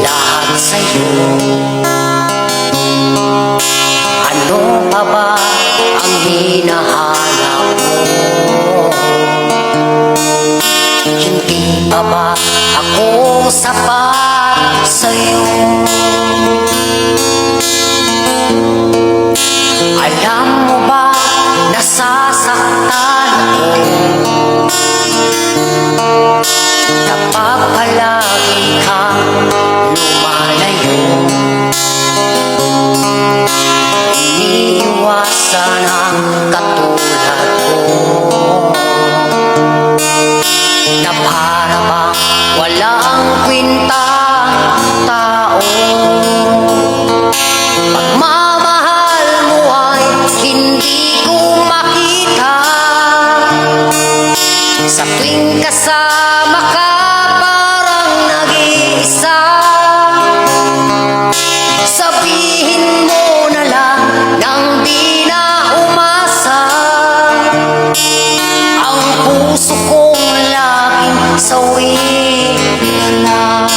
lahat sa'yo. Ano pa ba ang hinahanap mo? Hindi pa ba ako sapat sa'yo? Alam mo ba nasasaktan ako kapag palagi kang lumalayo? Iniiwasan ang katulad ko na para bang walang kwintang tao. Pagmamahal mo ay hindi ko makita. Sa tuwing kasama ka parang nag-iisa. Sabihin mo na lang nang di na umasa. Ang puso kong laging sawi na.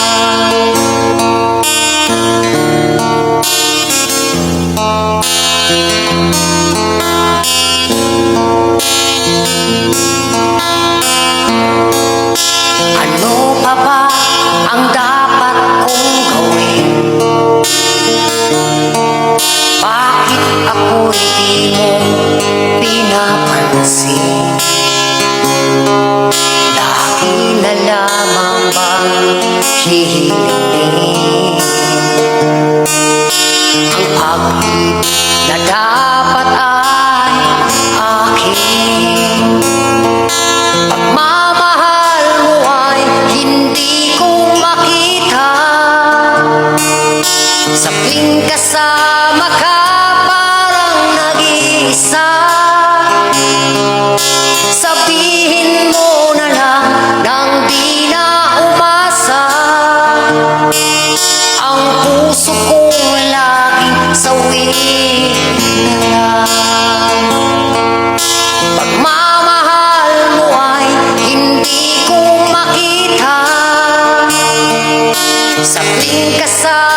Ano pa ba ang dapat kong gawin? Bakit ako'y di mo pinapansin? Lagi na lamang bang hihilingin ang pag-ibig na dapat ay akin? Pagmamahal mo ay hindi ko makita. Sa tuwing kasama ka parang nag-iisa. Sabihin mo na lang nang di na umasa. Ang puso kong laging sawi na lang. Pagmamahal mo ay hindi ko makita. Sa tuwing kasama